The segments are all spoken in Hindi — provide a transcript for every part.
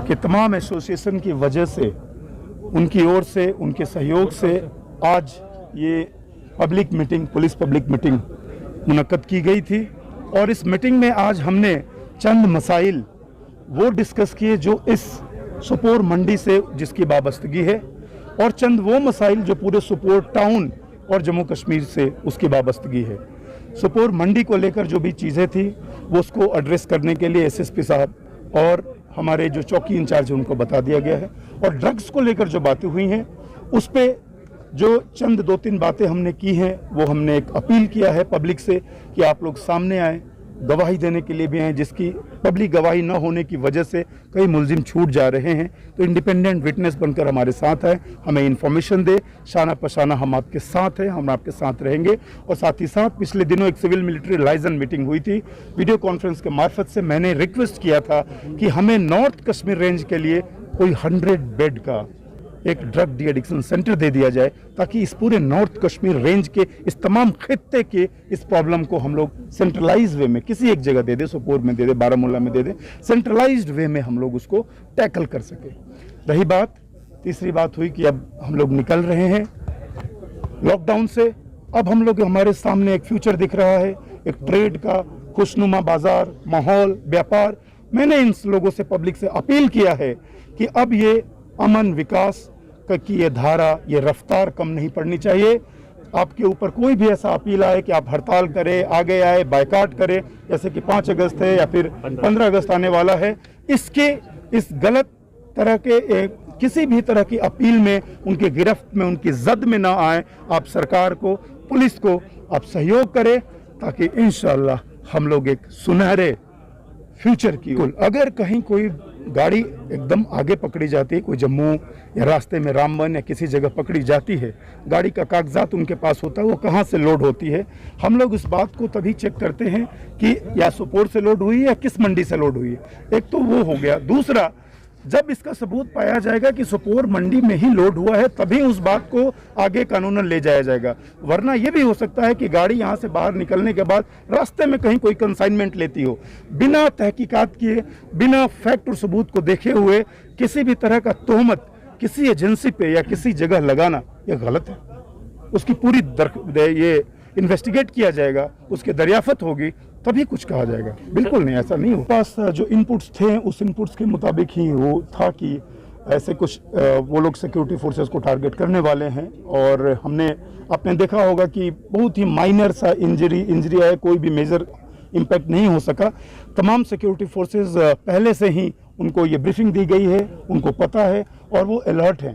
कि तमाम एसोसिएशन की वजह से, उनकी ओर से, उनके सहयोग से आज ये public meeting, police public meeting मुनक्कद की गई थी। और इस मीटिंग में आज हमने चंद मसाइल वो डिस्कस किए जो इस सोपोर मंडी से जिसकी वाबस्तगी है, और चंद वो मसाइल जो पूरे सोपोर टाउन और जम्मू कश्मीर से उसकी वाबस्तगी है। सोपोर मंडी को लेकर जो भी चीज़ें थी वो उसको एड्रेस करने के लिए एसएसपी साहब और हमारे जो चौकी इंचार्ज हैं उनको बता दिया गया है। और ड्रग्स को लेकर जो बातें हुई हैं उस पर जो चंद 2-3 बातें हमने की हैं वो हमने एक अपील किया है पब्लिक से कि आप लोग सामने आए, गवाही देने के लिए भी हैं, जिसकी पब्लिक गवाही न होने की वजह से कई मुलजिम छूट जा रहे हैं। तो इंडिपेंडेंट विटनेस बनकर हमारे साथ है, हमें इन्फॉर्मेशन दे, शाना पशाना हम आपके साथ हैं, हम आपके साथ रहेंगे। और साथ ही साथ पिछले दिनों एक सिविल मिलिट्री लाइजन मीटिंग हुई थी, वीडियो कॉन्फ्रेंस के मार्फत से मैंने रिक्वेस्ट किया था कि हमें नॉर्थ कश्मीर रेंज के लिए कोई 100 बेड का एक ड्रग डी एडिक्शन सेंटर दे दिया जाए, ताकि इस पूरे नॉर्थ कश्मीर रेंज के इस तमाम खित्ते के इस प्रॉब्लम को हम लोग सेंट्रलाइज वे में किसी एक जगह दे दें, सोपोर में दे दें, बारामूला में दे दें, सेंट्रलाइज्ड वे में हम लोग उसको टैकल कर सके। रही बात, तीसरी बात हुई कि अब हम लोग निकल रहे हैं लॉकडाउन से। अब हम लोग, हमारे सामने एक फ्यूचर दिख रहा है, एक ट्रेड का खुशनुमा बाजार, माहौल, व्यापार। मैंने इन लोगों से, पब्लिक से अपील किया है कि अब ये अमन विकास की ये धारा, ये रफ्तार कम नहीं पड़नी चाहिए। आपके ऊपर कोई भी ऐसा अपील आए कि आप हड़ताल करें, आगे आए, बायकाट करें, जैसे कि 5 अगस्त है या फिर 15 अगस्त आने वाला है, इस गलत तरह के किसी भी तरह की अपील में, उनके गिरफ्त में, उनकी जद में ना आए। आप सरकार को, पुलिस को आप सहयोग करें, ताकि इंशाअल्लाह हम लोग एक सुनहरे फ्यूचर की ओर। अगर कहीं कोई गाड़ी एकदम आगे पकड़ी जाती है, कोई जम्मू या रास्ते में रामबन या किसी जगह पकड़ी जाती है, गाड़ी का कागजात उनके पास होता है, वो कहाँ से लोड होती है, हम लोग इस बात को तभी चेक करते हैं कि या सोपोर से लोड हुई है या किस मंडी से लोड हुई है। एक तो वो हो गया। दूसरा, जब इसका सबूत पाया जाएगा कि सोपोर मंडी में ही लोड हुआ है, तभी उस बात को आगे कानूनन ले जाया जाएगा। वरना यह भी हो सकता है कि गाड़ी यहां से बाहर निकलने के बाद रास्ते में कहीं कोई कंसाइनमेंट लेती हो, बिना तहकीकात किए, बिना फैक्ट और सबूत को देखे हुए किसी भी तरह का तोहमत किसी एजेंसी पे या किसी जगह लगाना, यह गलत है। उसकी पूरी ये इन्वेस्टिगेट किया जाएगा, उसकी दरियाफत होगी, तभी कुछ कहा जाएगा। बिल्कुल नहीं, ऐसा नहीं हो। पास जो इनपुट्स थे उस इनपुट्स के मुताबिक ही वो था कि ऐसे कुछ वो लोग सिक्योरिटी फोर्सेस को टारगेट करने वाले हैं। और आपने देखा होगा कि बहुत ही माइनर सा इंजरी है, कोई भी मेजर इम्पैक्ट नहीं हो सका। तमाम सिक्योरिटी फोर्सेस पहले से ही उनको ये ब्रीफिंग दी गई है, उनको पता है और वो अलर्ट हैं।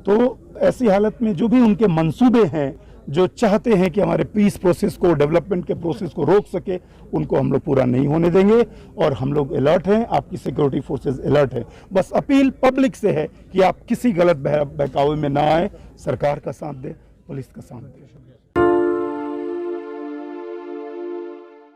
तो ऐसी हालत में जो भी उनके मंसूबे हैं, जो चाहते हैं कि हमारे पीस प्रोसेस को, डेवलपमेंट के प्रोसेस को रोक सके, उनको हम लोग पूरा नहीं होने देंगे। और हम लोग अलर्ट हैं, आपकी सिक्योरिटी फोर्सेस अलर्ट है। बस अपील पब्लिक से है कि आप किसी गलत बहकावे में ना आए, सरकार का साथ दें, पुलिस का साथ दें।